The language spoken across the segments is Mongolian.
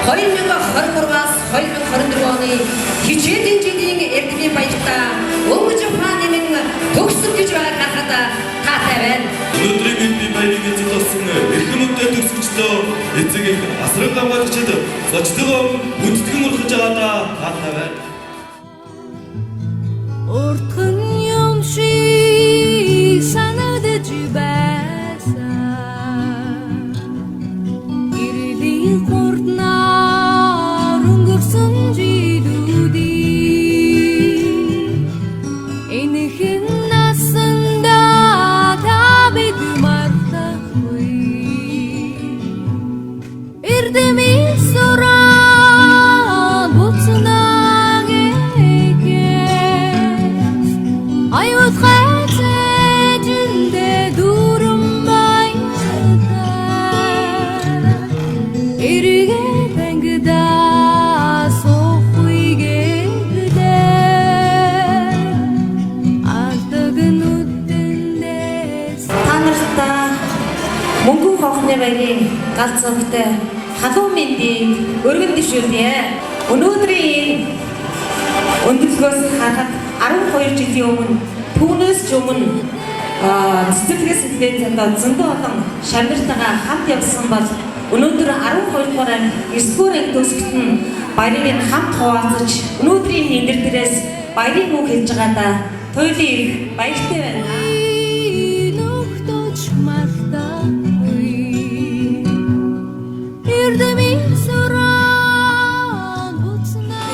2023-аас 2024 оны хичээлийн жилийн эрдмийн баяртаа өнгөж ухаан нэмэн төгсөв гэж байгаад харахад таатай байна. Өнөөдрийн бидний баярыг эзэн болсон эрхэм үнэтэй төгсгчлөө эцэг их асран хамгаалагчид зочдгоо үндэтгэн ургаж байгаадаа таатай байна. Уртхан юм шиг санагдаж байсан ирлийн хурднаар өнгөрсөн жилүүдийн энэхэн насанда та бид мартахгүй эрдэмийн сураад буцнаа гэгээс аюут хайцэжиндэ дүүрэн баяртай эргээ тэнгидаа сохуйгэдээ алтагнүдэндээс Та нартай мөнгөн хохны баярын галзууртай халуун мэндийг өргөн дэвшүүлье. Өнөөдрийн өндөрлгөөс харахад 12 жилийн өмнө түүнээс ч өмнө цэцэрлэгээс илгээд зөндөө олон шамнартайгаа хамт явсан бол өнөөдөр 12 дугаар анги 9 дугаар анги төгсгөлт нь баярыг хамт хуваалцаж өнөөдрийн нэмэр дээрээс баярын үг хэлж байгаадаа туйлын ирэх баяртай байна. ногтож мартахгүй эрдэмийн сураад буцнаа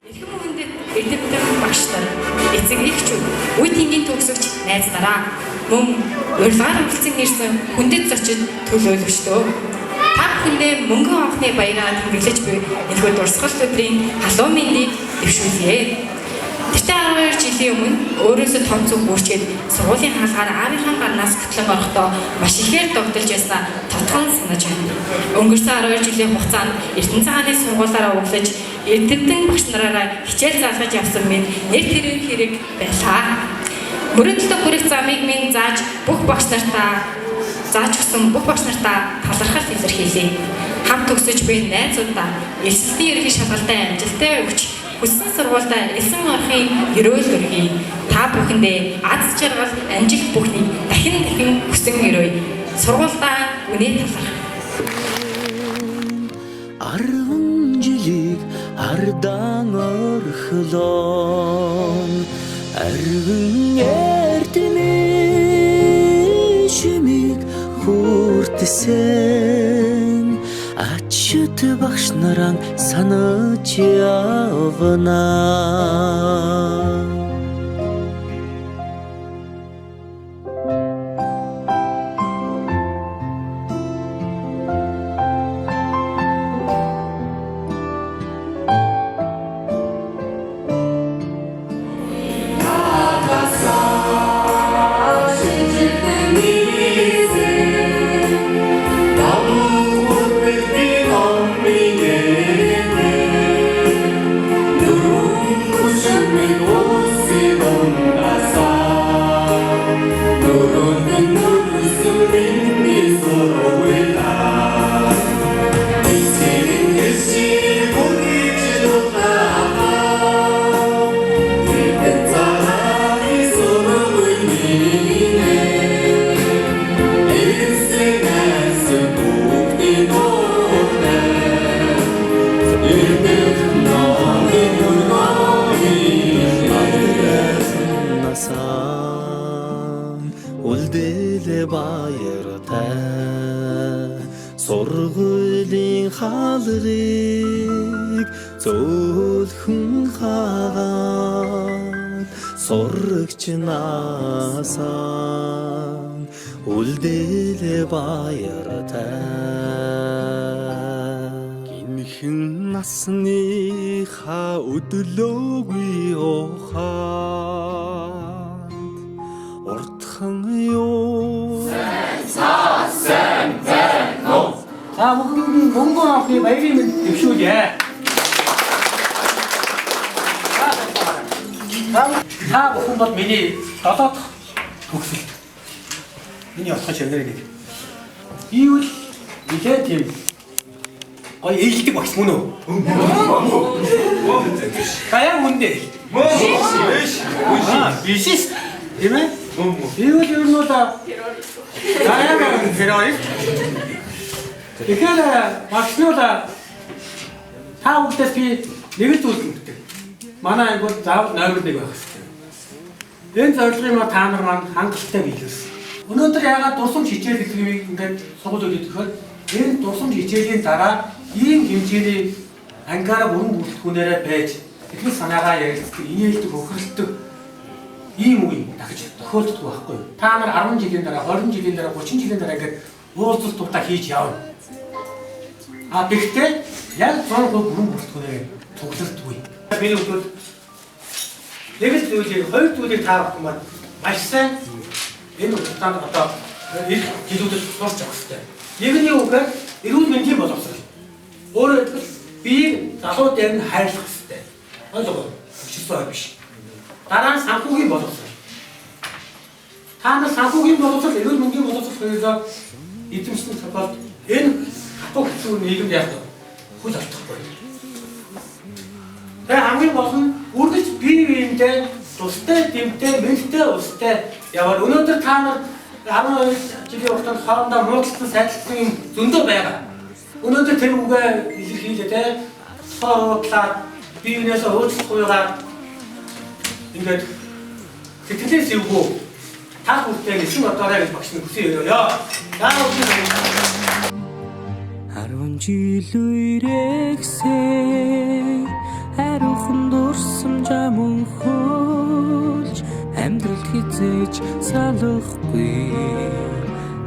Эрхэм хүндэт эдэмтэн багш нар, эцэг эхчүүд, үе тэнгийн төгсөгч найз нараа мөн урилгаар хүрэлцэн ирсэн хүндэт зочид төлөөлөгчдөө та бүхэндээ мөнгөн онхны баяраар тэмдэглэж буй энэхүү дурсгал өдрийн халуун мэндийг дэвшүүлье. Тэртээ 12 жилийн өмнө өөрөөсөө том зүг бүрчээд сургуулийн хаалгаар аавынхаа гарнаас хөтлөн орохдоо маш ихээр догдолж байснаа тотхон санаж байна. Өнгөрсөн 12 жилийн хугацаанд Эрдэнэ цагааны сургуулаараа өглөж эдэмтэн багш нараараа хичээл заалгаж явсан минь нэр тэрийн хэрэг байлаа. Мөрөдөлтөд хүрэх замыг минь зааж өгсөн бүх багш нартаа талархал илэрхийлье. Хамт төгсөж буй найзуудаа элсэлтийн ерөнхий шалгалтад амжилттай өгч хүссэн сургуультай элсэн орохын ерөөл өргөе. Та бүхэндээ аз жаргал амжилт бүхнийг дахин хүсэн өрөөе. Сургуультай үнэ таларх. 10 жилиг ардан орхлоо арвин эрдэмэ шимиг хүртсэн ачт багш наран санаж явнаа. Үлдээлээ баяртай сургуулийн хаалгыг зөөлхөн хагаад сурагч наасан үлдээлээ баяртай гинхэн насныхаа өдлөөгүй ухаан уртхан юу За бүхэн мөнгөн авахны баярын мэнд дэвшүүлье. Та бүхэн бол миний 7 дахь төгсөл. Миний отгон шагнарыг нэг. Ийвэл ихэ тийм гоё ээлдэг багш мөн үү? Каяа мөндөө. Бишис. Тийм ээ? Ийвэл ер нь бол каяа гэрээ. Тэгэхээр багшнуудаа та бүхэнд би нэг л зүйл өгдөг. Манай ангид заавал номер 1 байх хэрэгтэй. Энэ зорилгыг та нар маань хангалттай биелүүлсэн. Өнөөдөр яагаад дурсамж хичээл хэлхийг ингээд сургуулиуд өгөхөөр энэ дурсамж хичээлийн дараа ийм хэмжээний ангаараа бүрэн бүрэлдэхүүнээрээ байж ихний санаагаа ярилцдаг, инээлдэг, хөхрөлдөг ийм үе дахиж тохиолддог байхгүй юу? Та нар 10 жилийн дараа, 20 жилийн дараа, 30 жилийн дараа ингээд уулзалтуудаа хийж явна. Гэхдээ яг 100% бүрэн бүрэлдэхүүнээр цуглардгүй. Би өдөр нэг л зүйлийг, хоёр зүйлийг таарах юм байна. Маш сайн энэ хугацаанд одоо их жилүүдэд сурч явах хэрэгтэй. Нэгний үгээр эрүүл мэндийн боловсрол. Өөрөөр хэлбэл биеийг залуу дээр нь хайрлах хэрэгтэй. Ойлгоо. Өчигдөр биш. Дараа нь санхүүгийн боловсрол. Та нар санхүүгийн боловсрол, эрүүл мэндийн боловсрол хоёроо эзэмшсэн тохиолдолд энэ хатуу хэцүү нийгэмд яг хөл алдахгүй. Тэгээ хамгийн гол нь үргэлж бие биендээ тустай, дэмтэй, мэлтэй устай яваад өнөөдөр та нар 12 жилийн хугацаанд хоорондоо муудалцсан сайжрсан юм зөндөө байгаа. Өнөөдөр тэр үгээ илэрхийлээ те. Хоородлаад биенээсээ уучлахгүйгээр ингээд сэтгэлээс өвгөө тал хүртэл эсрэг одоорой гэж багш нь хүсье ёо. Яа үгүй. 10 жил үрээхсэй хариухан дурсамжаа мөнхөлж амьдрал хизээж салахгүй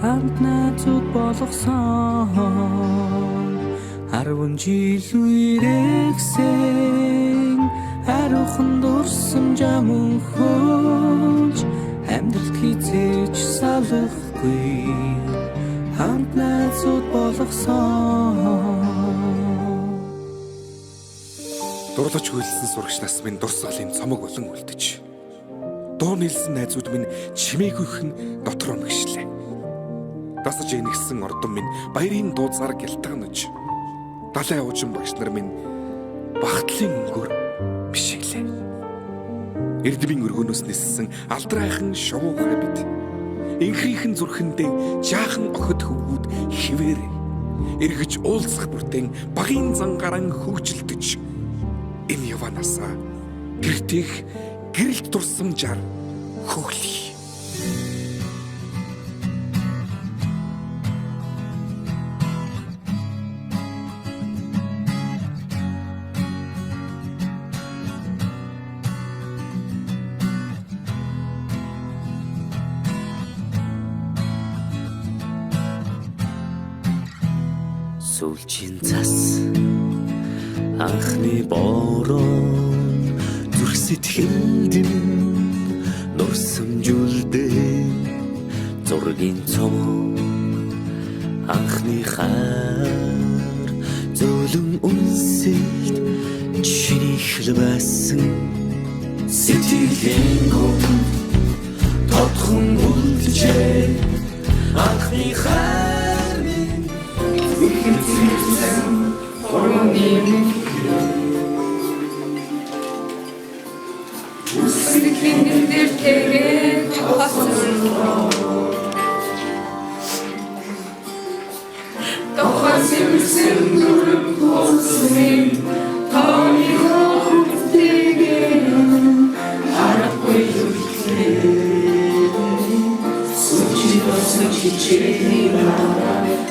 хамт найзууд болгосон 10 жил үрээхсэй хариухан дурсамжаа мөнхөлж амьдрал хизээж салахгүй хамт найзууд болгосон. Дурлаж хөлсөн сурагч нас минь дурс алын цомог болон үлдэж. Дуу нийлсэн найзууд минь чимээгүйхэн дотор өмгшлээ. Дасаж инэгсэн ордон минь баярын дууцаар гялтганаж. Далай уужин багш нар минь багтлын өнгөөр бишиглээ. Эрдмийн өргөнөөс ниссэн алдрайхан шувуугай бид. Инхийнхэн зүрхэндээ жаахан охид хөвгүүд хിവэр эргэж уулзах бүртэн багийн зангаран хөгжилдөж энэ яванасаа гэртех гэрэлт дурсамжаар хөглөе. Сүүлчийн цас анхны бороо зүрх сэтгэлд нурсамжуулдээ зургийн цом анхны хаар зөөлөн үнсэлд чиний байсан сэтгэлийн гом тодхон үлджээ анхны хаар Сэтгэлээр тэгээд хасан Тохоо сэрсэн дүрм болсон Тооны хөвтэйгэн Харахгүй юртлээ Сүчи болсон чичээний бараа